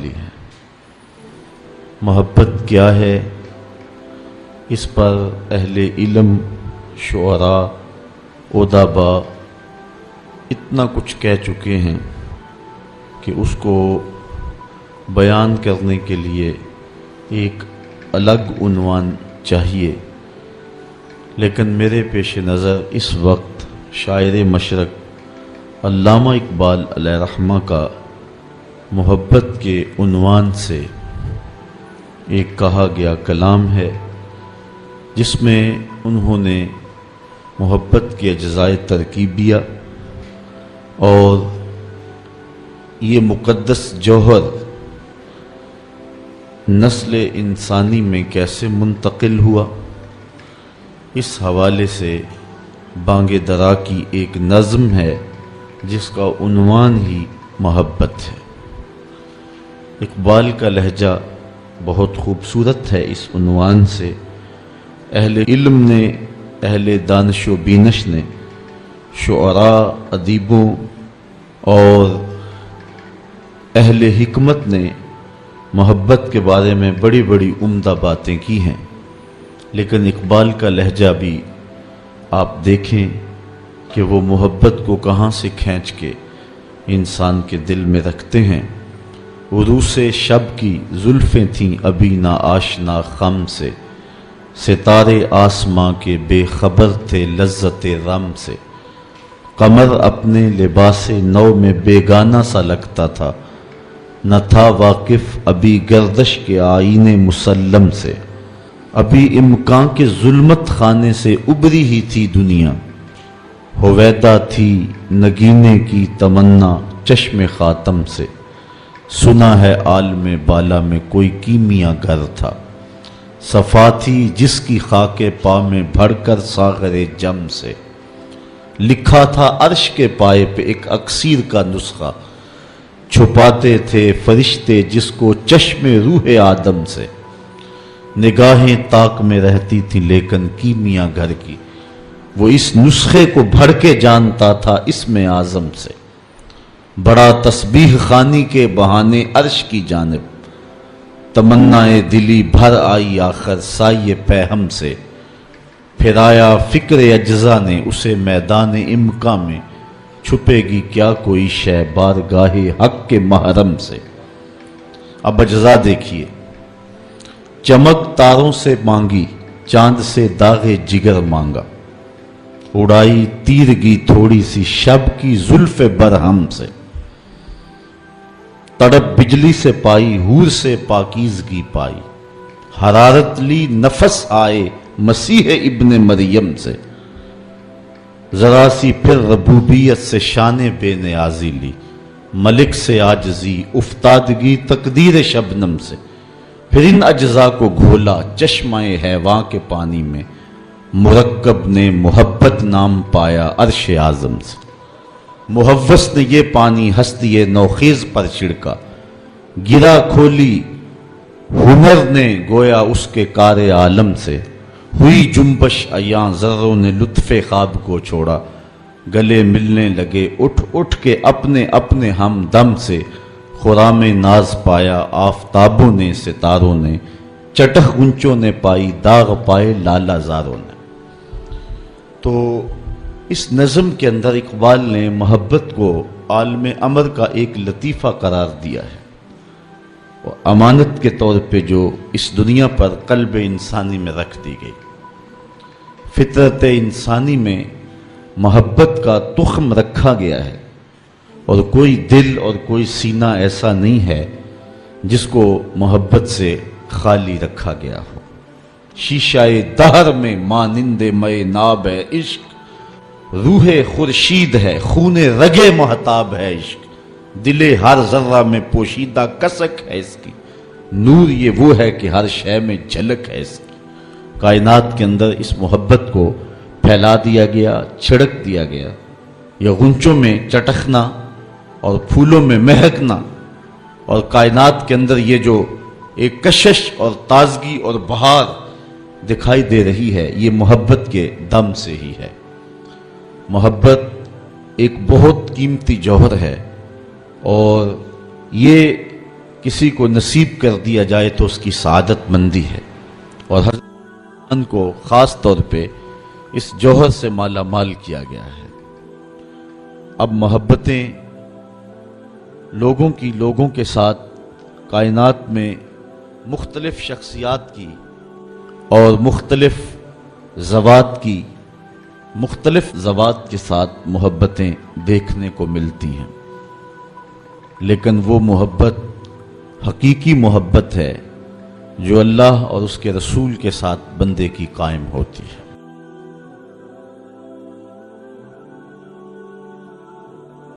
والی ہے۔ محبت کیا ہے، اس پر اہل علم، شعراء، ادبا اتنا کچھ کہہ چکے ہیں کہ اس کو بیان کرنے کے لیے ایک الگ عنوان چاہیے، لیکن میرے پیش نظر اس وقت شاعر مشرق علامہ اقبال علیہ رحمہ کا محبت کے عنوان سے ایک کہا گیا کلام ہے، جس میں انہوں نے محبت کے اجزائے ترکیبیہ اور یہ مقدس جوہر نسل انسانی میں کیسے منتقل ہوا، اس حوالے سے بانگ درا کی ایک نظم ہے جس کا عنوان ہی محبت ہے۔ اقبال کا لہجہ بہت خوبصورت ہے اس عنوان سے۔ اہل علم نے، اہل دانش و بینش نے، شعراء، ادیبوں اور اہل حکمت نے محبت کے بارے میں بڑی بڑی عمدہ باتیں کی ہیں، لیکن اقبال کا لہجہ بھی آپ دیکھیں کہ وہ محبت کو کہاں سے کھینچ کے انسان کے دل میں رکھتے ہیں۔ عروس شب کی زلفیں تھیں ابھی نہ آشنا خم سے، ستارے آسماں کے بے خبر تھے لذت رم سے، قمر اپنے لباس نو میں بیگانہ سا لگتا تھا، نہ تھا واقف ابھی گردش کے آئینے مسلم سے، ابھی امکان کے ظلمت خانے سے ابری ہی تھی دنیا، ہویدا تھی نگینے کی تمنا چشم خاتم سے، سنا ہے عالم بالا میں کوئی کیمیا گر تھا، صفا تھی جس کی خاک پا میں بھر کر ساغر جم سے، لکھا تھا عرش کے پائے پہ ایک اکسیر کا نسخہ، چھپاتے تھے فرشتے جس کو چشم روح آدم سے، نگاہیں طاق میں رہتی تھی لیکن کیمیا گھر کی، وہ اس نسخے کو بھر کے جانتا تھا اسم اعظم سے، بڑا تسبیح خوانی کے بہانے عرش کی جانب، تمنائے دلی بھر آئی آخر سائے پہم سے، پھر آیا فکر اجزا نے اسے میدان امکا میں، چھپے گی کیا کوئی شے بارگاہ حق کے محرم سے۔ اب اجزا دیکھیے، چمک تاروں سے مانگی، چاند سے داغ جگر مانگا، اڑائی تیرگی تھوڑی سی شب کی زلف برہم سے، تڑپ بجلی سے پائی حور سے پاکیزگی پائی، حرارت لی نفس آئے مسیح ابن مریم سے، ذرا سی پھر ربوبیت سے شان بے نیازی لی، ملک سے عاجزی افتادگی تقدیر شبنم سے، پھر ان اجزاء کو گھولا چشمہ حیواں کے پانی میں، مرکب نے محبت نام پایا عرش اعظم سے، محوس نے یہ پانی ہستی نوخیز پر چھڑکا، گرا کھولی ہنر نے گویا اس کے کار عالم سے، ہوئی جنبش ایاں ذروں نے لطف خواب کو چھوڑا، گلے ملنے لگے اٹھ اٹھ کے اپنے اپنے ہمدم سے، خرام ناز پایا آفتابوں نے ستاروں نے، چٹخ گنچوں نے پائی داغ پائے لالا زاروں نے۔ تو اس نظم کے اندر اقبال نے محبت کو عالم امر کا ایک لطیفہ قرار دیا ہے، اور امانت کے طور پہ جو اس دنیا پر قلب انسانی میں رکھ دی گئی۔ فطرت انسانی میں محبت کا تخم رکھا گیا ہے، اور کوئی دل اور کوئی سینہ ایسا نہیں ہے جس کو محبت سے خالی رکھا گیا ہو۔ شیشہ دہر میں مانند مے ناب ہے عشق، روح خورشید ہے خون رگے محتاب ہے عشق، دل ہر ذرہ میں پوشیدہ کسک ہے اس کی، نور یہ وہ ہے کہ ہر شے میں جھلک ہے اس کی۔ کائنات کے اندر اس محبت کو پھیلا دیا گیا، چھڑک دیا گیا، یا غنچوں میں چٹکنا اور پھولوں میں مہکنا، اور کائنات کے اندر یہ جو ایک کشش اور تازگی اور بہار دکھائی دے رہی ہے، یہ محبت کے دم سے ہی ہے۔ محبت ایک بہت قیمتی جوہر ہے، اور یہ کسی کو نصیب کر دیا جائے تو اس کی سعادت مندی ہے، اور ہر انسان کو خاص طور پہ اس جوہر سے مالا مال کیا گیا ہے۔ اب محبتیں لوگوں کے ساتھ کائنات میں مختلف شخصیات کی اور مختلف ذوات کی مختلف ذوات کے ساتھ محبتیں دیکھنے کو ملتی ہیں، لیکن وہ محبت حقیقی محبت ہے جو اللہ اور اس کے رسول کے ساتھ بندے کی قائم ہوتی ہے۔